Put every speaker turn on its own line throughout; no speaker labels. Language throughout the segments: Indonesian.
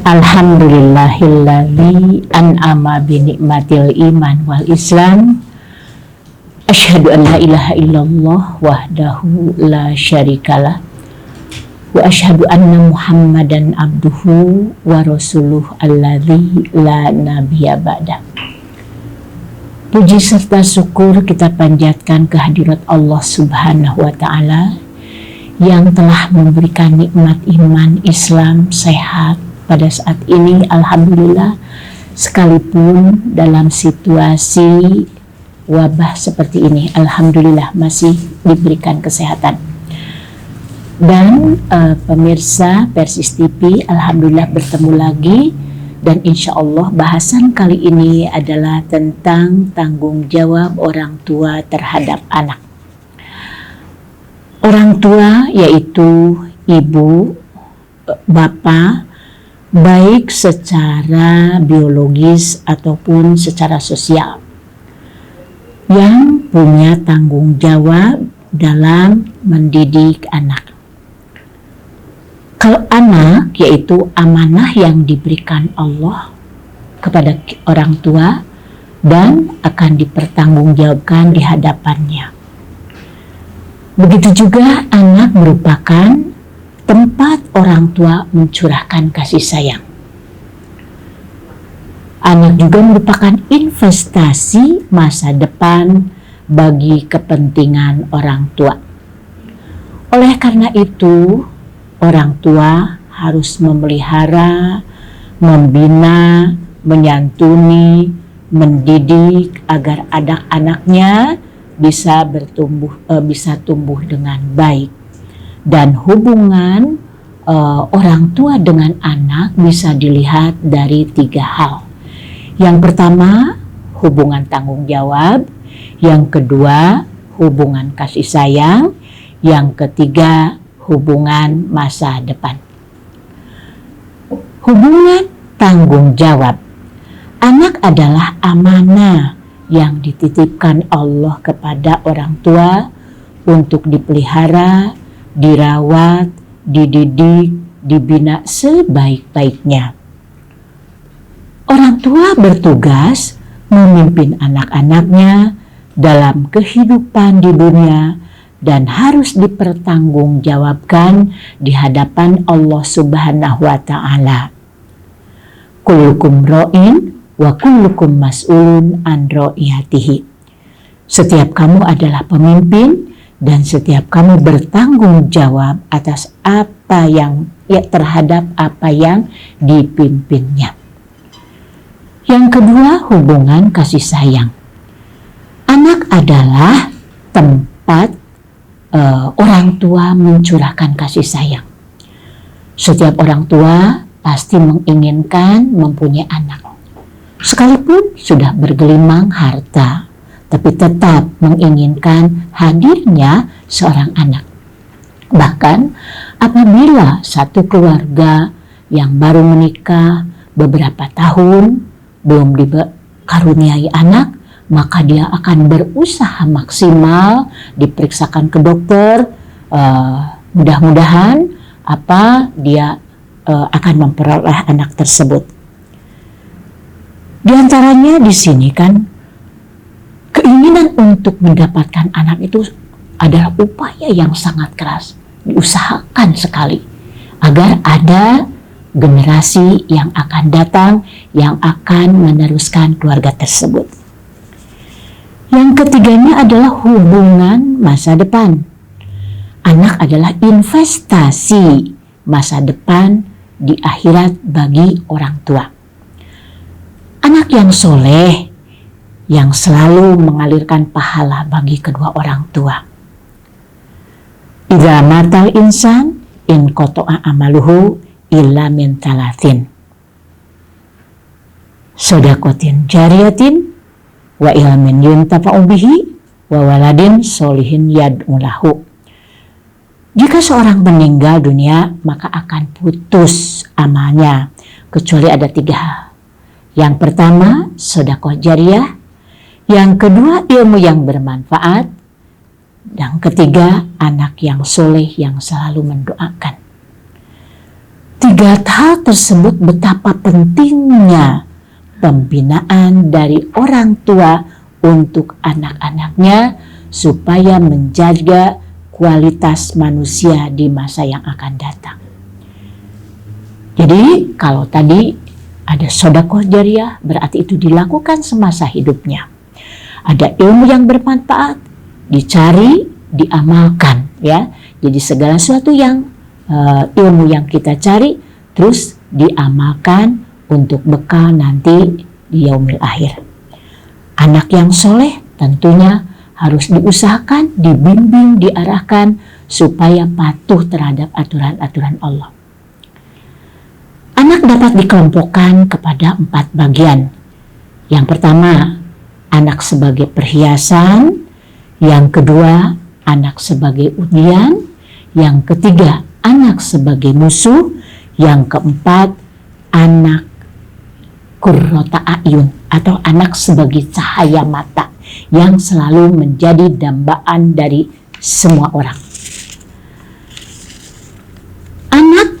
Alhamdulillahilladzi an'ama bi ni'matil iman wal islam. Asyhadu an la ilaha illallah wahdahu la syarikalah wa asyhadu anna Muhammadan abduhu wa rasuluh alladzi la nabiyya ba'da. Puji serta syukur kita panjatkan kehadirat Allah Subhanahu wa taala yang telah memberikan nikmat iman Islam sehat pada saat ini, alhamdulillah, sekalipun dalam situasi wabah seperti ini, alhamdulillah masih diberikan kesehatan. Dan pemirsa Persis TV, alhamdulillah bertemu lagi, dan insya Allah bahasan kali ini adalah tentang tanggung jawab orang tua terhadap anak. Orang tua yaitu ibu, bapak, baik secara biologis ataupun secara sosial, yang punya tanggung jawab dalam mendidik anak. Kalau anak yaitu amanah yang diberikan Allah kepada orang tua dan akan dipertanggungjawabkan di hadapannya. Begitu juga anak merupakan tempat orang tua mencurahkan kasih sayang. Anak juga merupakan investasi masa depan bagi kepentingan orang tua. Oleh karena itu, orang tua harus memelihara, membina, menyantuni, mendidik agar anak-anaknya bisa tumbuh dengan baik. Dan hubungan orang tua dengan anak bisa dilihat dari 3 hal. Yang pertama, hubungan tanggung jawab. Yang kedua, hubungan kasih sayang. Yang ketiga, hubungan masa depan. Hubungan tanggung jawab. Anak adalah amanah yang dititipkan Allah kepada orang tua untuk dipelihara, dirawat, dididik, dibina sebaik-baiknya. Orang tua bertugas memimpin anak-anaknya dalam kehidupan di dunia dan harus dipertanggungjawabkan di hadapan Allah Subhanahu wa taala. Kullukum ra'in wa kullukum mas'ulun an ra'iyatihi. Setiap kamu adalah pemimpin dan setiap kamu bertanggung jawab atas apa yang terhadap apa yang dipimpinnya. Yang kedua, hubungan kasih sayang. Anak adalah tempat orang tua mencurahkan kasih sayang. Setiap orang tua pasti menginginkan mempunyai anak. Sekalipun sudah bergelimang harta, tapi tetap menginginkan hadirnya seorang anak. Bahkan apabila satu keluarga yang baru menikah beberapa tahun belum dikaruniai anak, maka dia akan berusaha maksimal, diperiksakan ke dokter, mudah-mudahan dia akan memperoleh anak tersebut. Di antaranya di sini kan, keinginan untuk mendapatkan anak itu adalah upaya yang sangat keras, diusahakan sekali agar ada generasi yang akan datang yang akan meneruskan keluarga tersebut. Yang ketiganya adalah hubungan masa depan. Anak adalah investasi masa depan di akhirat bagi orang tua. Anak yang soleh yang selalu mengalirkan pahala bagi kedua orang tua. Idza matal insan in qata'a amaluhu illa min talatin. Shadaqatin jariyatin wa ilmin yuntafa'u bihi wa waladin sholihin yad'u lahu. Jika seorang meninggal dunia, maka akan putus amalnya kecuali ada 3 hal. Yang pertama, sedekah jariyah. Yang kedua, ilmu yang bermanfaat. Yang ketiga, anak yang soleh yang selalu mendoakan. 3 Tiga hal tersebut betapa pentingnya pembinaan dari orang tua untuk anak-anaknya supaya menjaga kualitas manusia di masa yang akan datang. Jadi kalau tadi ada sedekah jariyah, berarti itu dilakukan semasa hidupnya. Ada ilmu yang bermanfaat, dicari, diamalkan, ya. Jadi segala sesuatu yang ilmu yang kita cari terus diamalkan untuk bekal nanti di yaumil akhir. Anak yang soleh tentunya harus diusahakan, dibimbing, diarahkan supaya patuh terhadap aturan-aturan Allah. Anak dapat dikelompokkan kepada 4 bagian. Yang pertama, anak sebagai perhiasan. Yang kedua, anak sebagai ujian. Yang ketiga, anak sebagai musuh. Yang keempat, anak qurrata a'yun atau anak sebagai cahaya mata yang selalu menjadi dambaan dari semua orang. Anak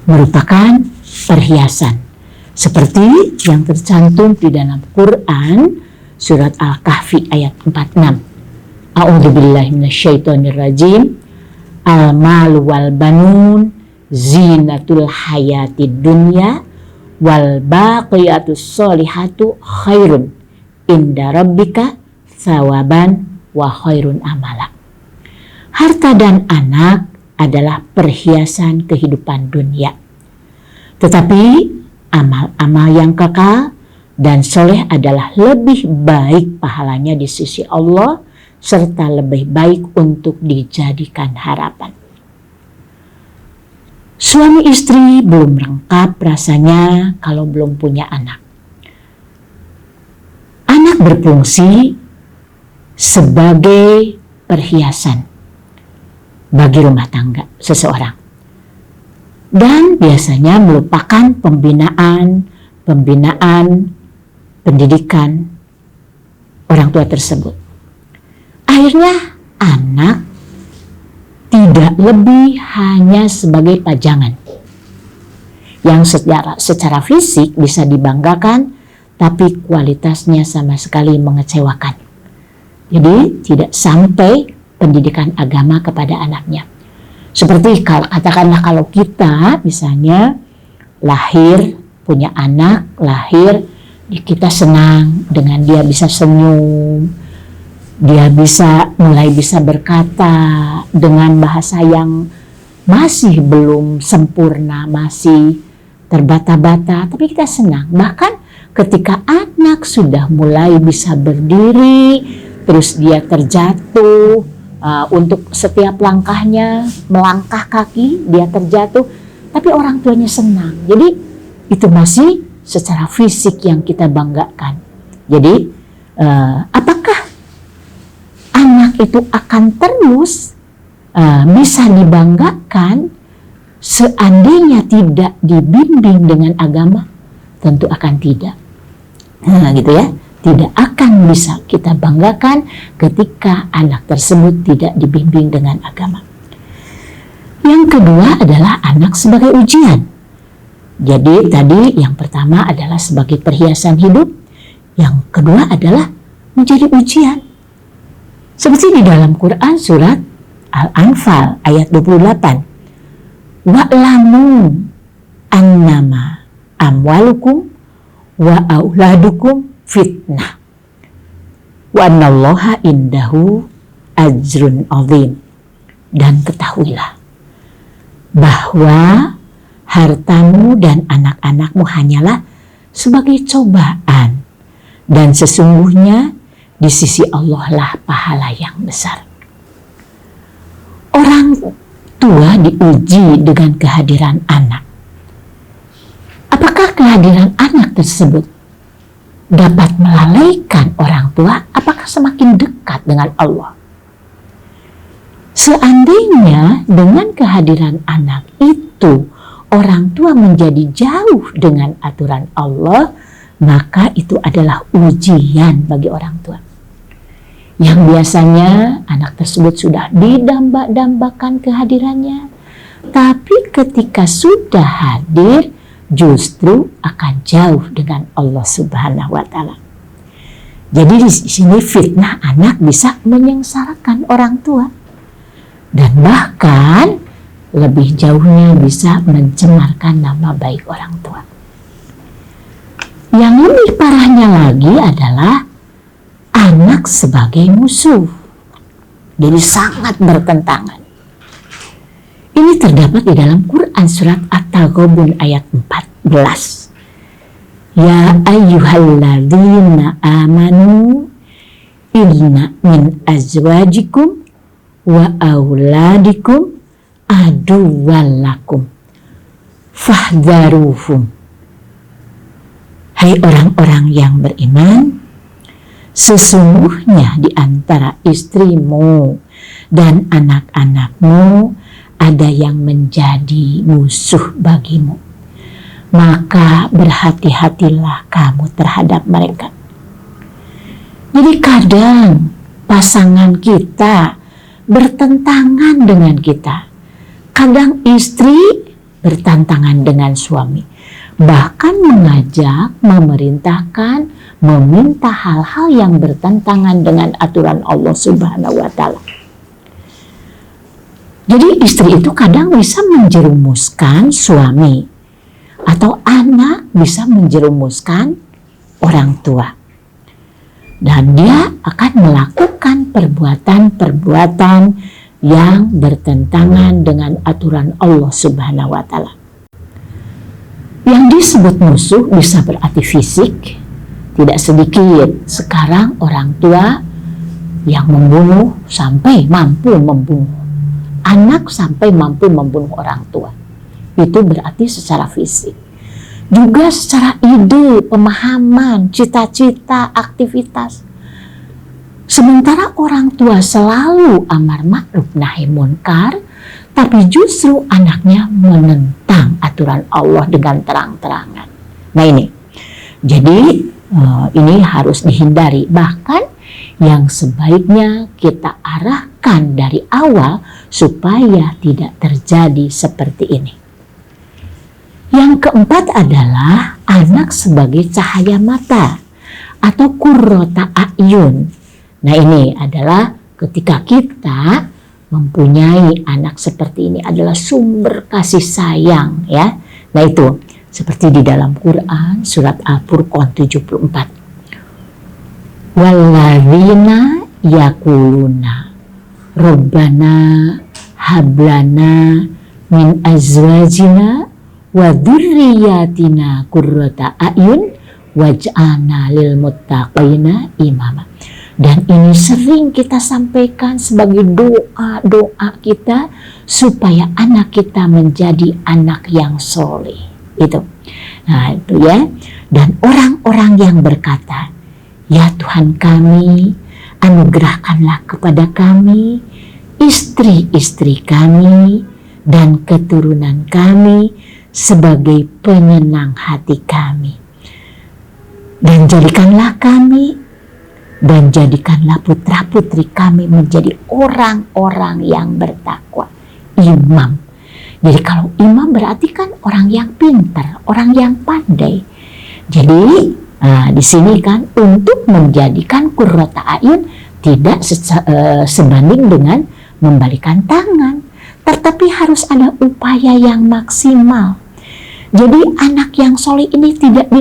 merupakan perhiasan seperti yang tercantum di dalam Quran surat Al-Kahfi ayat 46. A'udzubillahi minasyaitonirrajim. Al-malu wal banun zinatul hayatid dunya wal baqiyatus sholihatu khairun inda rabbika thawaban wa khairun amala. Harta dan anak adalah perhiasan kehidupan dunia. Tetapi amal-amal yang kekal dan soleh adalah lebih baik pahalanya di sisi Allah serta lebih baik untuk dijadikan harapan. Suami istri belum lengkap rasanya kalau belum punya anak. Anak berfungsi sebagai perhiasan bagi rumah tangga seseorang. Dan biasanya merupakan pembinaan pendidikan orang tua tersebut. Akhirnya anak tidak lebih hanya sebagai pajangan yang secara fisik bisa dibanggakan, tapi kualitasnya sama sekali mengecewakan. Jadi tidak sampai pendidikan agama kepada anaknya. Seperti katakanlah kalau kita misalnya lahir, punya anak, lahir, kita senang dengan dia bisa senyum, dia mulai bisa berkata dengan bahasa yang masih belum sempurna, masih terbata-bata, tapi kita senang. Bahkan ketika anak sudah mulai bisa berdiri, terus dia terjatuh, untuk setiap langkahnya, melangkah kaki, dia terjatuh, tapi orang tuanya senang. Jadi itu masih secara fisik yang kita banggakan. Jadi apakah anak itu akan terus bisa dibanggakan seandainya tidak dibimbing dengan agama? Tentu akan tidak. Gitu ya. Tidak akan bisa kita banggakan ketika anak tersebut tidak dibimbing dengan agama. Yang kedua adalah anak sebagai ujian. Jadi tadi yang pertama adalah sebagai perhiasan hidup, yang kedua adalah menjadi ujian. Seperti di dalam Quran surat Al-Anfal ayat 28. Wa'lamu annama amwalukum wa auladukum fitnah wa annallaha indahu ajrun azim. Dan ketahuilah bahwa hartamu dan anak-anakmu hanyalah sebagai cobaan, dan sesungguhnya di sisi Allah lah pahala yang besar. Orang tua diuji dengan kehadiran anak. Apakah kehadiran anak tersebut dapat melalaikan orang tua? Apakah semakin dekat dengan Allah? Seandainya dengan kehadiran anak itu orang tua menjadi jauh dengan aturan Allah, maka itu adalah ujian bagi orang tua. Yang biasanya anak tersebut sudah didamba-dambakan kehadirannya, Tapi ketika sudah hadir, justru akan jauh dengan Allah Subhanahu wa Ta'ala. Jadi di sini fitnah anak bisa menyengsarakan orang tua, dan bahkan lebih jauhnya bisa mencemarkan nama baik orang tua. Yang lebih parahnya lagi adalah anak sebagai musuh. Jadi sangat bertentangan. Ini terdapat di dalam Quran surat At-Taghabun ayat 14. Ya ayyuhalladzina amanu inna min azwajikum wa auladikum aduwwan lakum fahdharuhum. Hai orang-orang yang beriman, sesungguhnya di antara istrimu dan anak-anakmu ada yang menjadi musuh bagimu. Maka berhati-hatilah kamu terhadap mereka. Jadi kadang pasangan kita bertentangan dengan kita. Kadang istri bertentangan dengan suami. Bahkan mengajak, memerintahkan, meminta hal-hal yang bertentangan dengan aturan Allah Subhanahu wa Ta'ala. Jadi istri itu kadang bisa menjerumuskan suami, atau anak bisa menjerumuskan orang tua. Dan dia akan melakukan perbuatan-perbuatan yang bertentangan dengan aturan Allah Subhanahu wa Ta'ala. Yang disebut musuh bisa berarti fisik. Tidak sedikit sekarang orang tua yang membunuh sampai mampu membunuh. Anak sampai mampu membunuh orang tua. Itu berarti secara fisik. Juga secara ide, pemahaman, cita-cita, aktivitas. Sementara orang tua selalu amar ma'ruf nahi munkar, tapi justru anaknya menentang aturan Allah dengan terang-terangan. Nah ini, jadi ini harus dihindari. Bahkan yang sebaiknya kita arahkan dari awal supaya tidak terjadi seperti ini. Yang keempat adalah anak sebagai cahaya mata atau qurrata a'yun. Nah ini adalah ketika kita mempunyai anak seperti ini adalah sumber kasih sayang ya. Nah itu seperti di dalam Quran surat Al-Furqan 74. Walladzina yaquluna Rabbana hablana min azwajina wa dzurriyyatina qurrata a'yun waj'alna lil muttaqina imama. Dan ini sering kita sampaikan sebagai doa-doa kita supaya anak kita menjadi anak yang soleh. Itu. Nah itu ya. Dan orang-orang yang berkata, ya Tuhan kami, anugerahkanlah kepada kami istri-istri kami dan keturunan kami sebagai penyenang hati kami. Dan jadikanlah putra-putri kami menjadi orang-orang yang bertakwa. Imam. Jadi kalau imam berarti kan orang yang pintar, orang yang pandai. Jadi di sini kan untuk menjadikan qurrata a'yun tidak sebanding dengan membalikan tangan, tetapi harus ada upaya yang maksimal. Jadi anak yang soleh ini tidak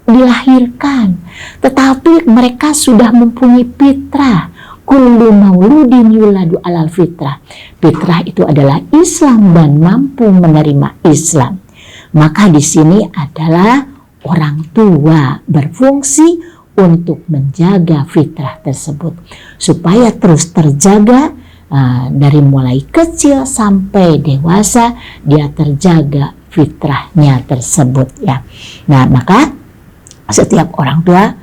dilahirkan, tetapi mereka sudah mempunyai fitrah. Kullu mauludin yuladu alal fitrah. Fitrah itu adalah Islam dan mampu menerima Islam. Maka di sini adalah orang tua berfungsi untuk menjaga fitrah tersebut supaya terus terjaga dari mulai kecil sampai dewasa, dia terjaga fitrahnya tersebut ya. Nah maka setiap orang tua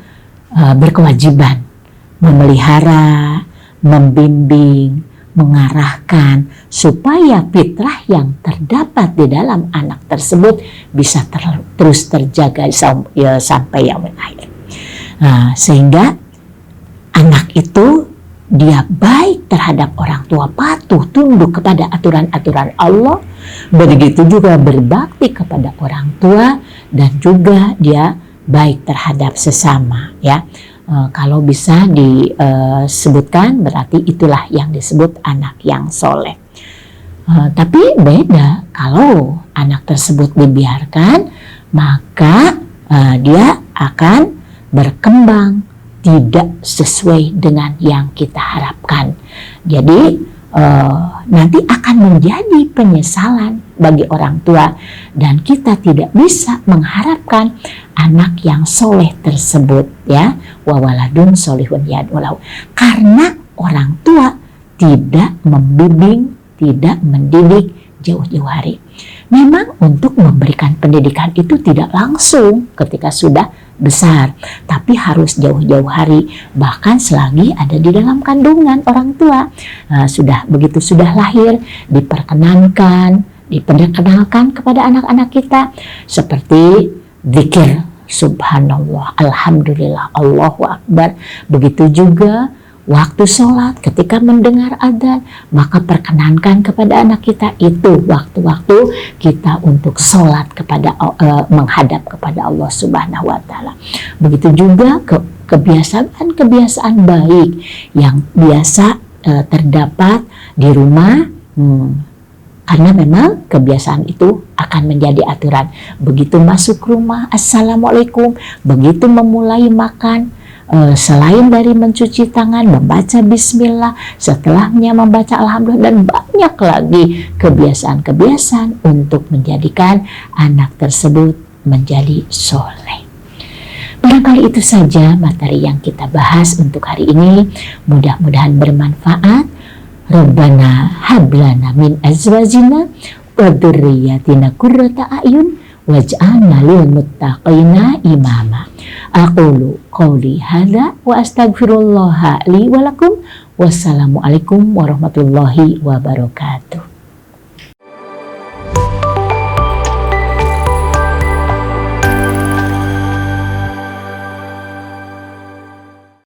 berkewajiban memelihara, membimbing, mengarahkan supaya fitrah yang terdapat di dalam anak tersebut bisa terus terjaga sampai yang akhir. Sehingga anak itu dia baik terhadap orang tua, patuh, tunduk kepada aturan-aturan Allah, begitu juga berbakti kepada orang tua, dan juga dia baik terhadap sesama, ya. Kalau bisa disebutkan, berarti itulah yang disebut anak yang soleh. Tapi beda kalau anak tersebut dibiarkan, maka dia akan berkembang tidak sesuai dengan yang kita harapkan. Jadi nanti akan menjadi penyesalan bagi orang tua, dan kita tidak bisa mengharapkan anak yang soleh tersebut, ya, wawaladun solihun yad'ulahu, karena orang tua tidak membimbing, tidak mendidik jauh-jauh hari. Memang untuk memberikan pendidikan itu tidak langsung ketika sudah besar, tapi harus jauh-jauh hari, bahkan selagi ada di dalam kandungan orang tua. Sudah lahir, diperkenalkan kepada anak-anak kita seperti zikir subhanallah, alhamdulillah, Allahu akbar. Begitu juga waktu sholat, ketika mendengar adzan, maka perkenankan kepada anak kita itu waktu-waktu kita untuk sholat kepada menghadap kepada Allah Subhanahu wa Ta'ala. Begitu juga kebiasaan baik yang biasa terdapat di rumah, karena memang kebiasaan itu akan menjadi aturan. Begitu masuk rumah, assalamualaikum. Begitu memulai makan, selain dari mencuci tangan, membaca bismillah, setelahnya membaca alhamdulillah, dan banyak lagi kebiasaan-kebiasaan untuk menjadikan anak tersebut menjadi soleh. Barangkali itu saja materi yang kita bahas untuk hari ini. Mudah-mudahan bermanfaat. Rabbana hablana min azwajina wa dzurriyyatina qurrata a'yun waj'alna lil muttaqina imama. Aqulu qouli hadza wa astaghfirullaha li wa lakum. Wassalamualaikum warahmatullahi wabarakatuh.